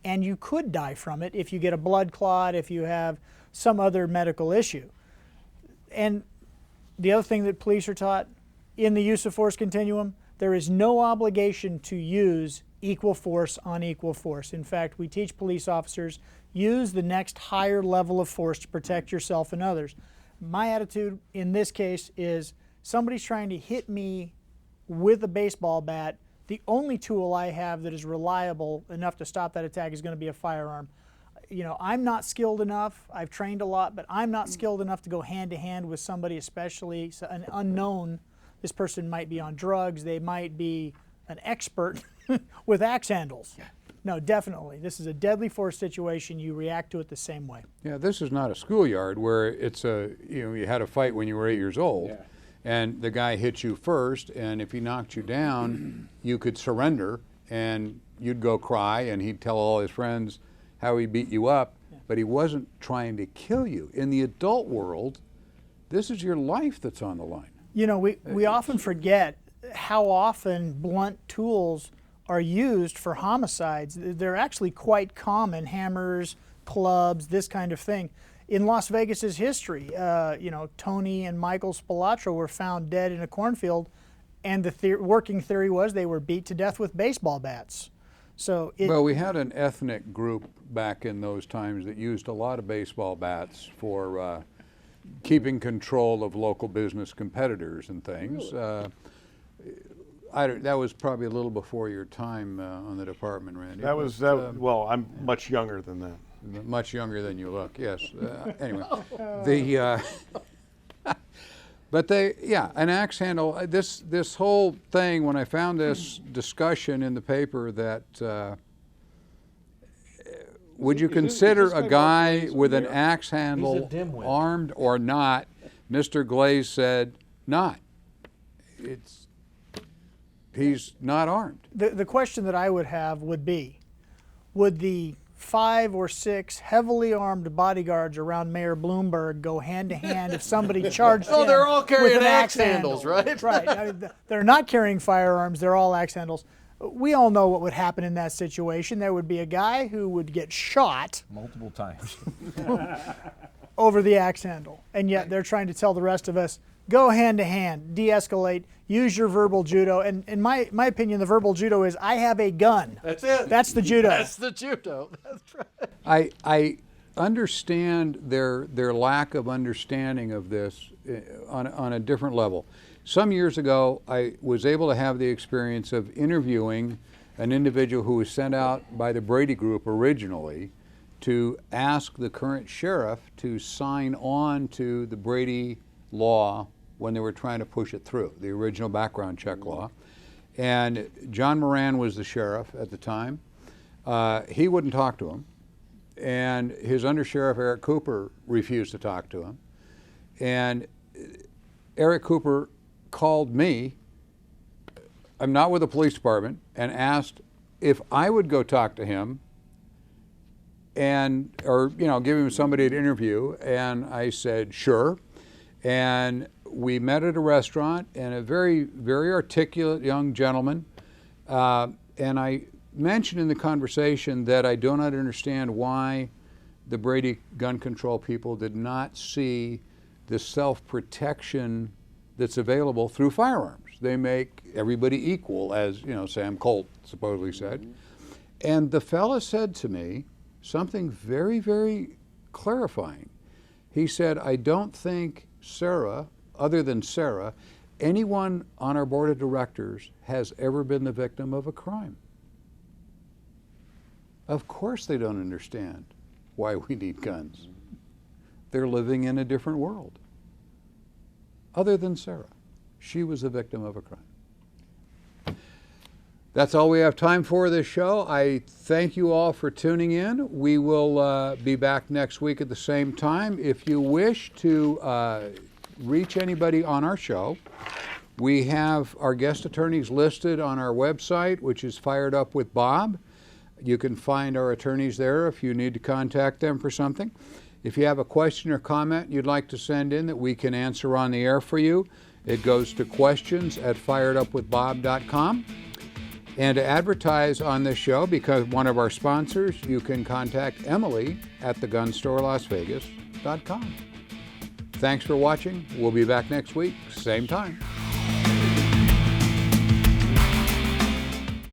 And you could die from it if you get a blood clot, if you have some other medical issue. And the other thing that police are taught in the use of force continuum, there is no obligation to use equal force on equal force. In fact, we teach police officers, use the next higher level of force to protect yourself and others. My attitude in this case is somebody's trying to hit me with a baseball bat. The only tool I have that is reliable enough to stop that attack is going to be a firearm. I'm not skilled enough. I've trained a lot, but I'm not skilled enough to go hand to hand with somebody, especially an unknown. This person might be on drugs. They might be an expert with axe handles. No, definitely. This is a deadly force situation. You react to it the same way. Yeah, this is not a schoolyard where it's you had a fight when you were 8 years old. Yeah. And the guy hit you first, and if he knocked you down, you could surrender, and you'd go cry, and he'd tell all his friends how he beat you up, but he wasn't trying to kill you. In the adult world, this is your life that's on the line. We often forget how often blunt tools are used for homicides. They're actually quite common, hammers, clubs, this kind of thing. In Las Vegas's history, Tony and Michael Spilotro were found dead in a cornfield, and the working theory was they were beat to death with baseball bats. Well, we had an ethnic group back in those times that used a lot of baseball bats for keeping control of local business competitors and things. That was probably a little before your time on the department, Randy. Well, I'm much younger than that. Much younger than you look, yes. Anyway, but an axe handle. This whole thing. When I found this discussion in the paper, that would you consider a guy with an axe handle armed or not? Mr. Glaze said not. He's not armed. The question that I would have would be, would the 5 or 6 heavily armed bodyguards around Mayor Bloomberg go hand to hand if somebody charged Oh, him they're all carrying with an axe handle? handles, right? Right. I mean, they're not carrying firearms. They're all axe handles. We all know what would happen in that situation. There would be a guy who would get shot Multiple times. over the axe handle, and yet they're trying to tell the rest of us, go hand to hand, de-escalate, use your verbal judo. And in my opinion, the verbal judo is, I have a gun. That's it. That's the judo. That's the judo. That's right. I understand their lack of understanding of this on a different level. Some years ago, I was able to have the experience of interviewing an individual who was sent out by the Brady Group originally to ask the current sheriff to sign on to the Brady law when they were trying to push it through, the original background check law. And John Moran was the sheriff at the time. He wouldn't talk to him. And his undersheriff, Eric Cooper, refused to talk to him. And Eric Cooper called me, I'm not with the police department, and asked if I would go talk to him or give him somebody to interview. And I said, sure. And we met at a restaurant, and a very, very articulate young gentleman. And I mentioned in the conversation that I do not understand why the Brady gun control people did not see the self-protection that's available through firearms. They make everybody equal, as Sam Colt supposedly said. And the fella said to me something very, very clarifying. He said, I don't think Sarah, other than Sarah, anyone on our board of directors has ever been the victim of a crime. Of course they don't understand why we need guns. They're living in a different world. Other than Sarah, she was a victim of a crime. That's all we have time for this show. I thank you all for tuning in. We will be back next week at the same time. If you wish to reach anybody on our show, we have our guest attorneys listed on our website, which is Fired Up with Bob. You can find our attorneys there if you need to contact them for something. If you have a question or comment you'd like to send in that we can answer on the air for you, it goes to questions@firedupwithbob.com. And to advertise on this show, because one of our sponsors, you can contact Emily at thegunstorlasvegas.com. Thanks for watching. We'll be back next week, same time.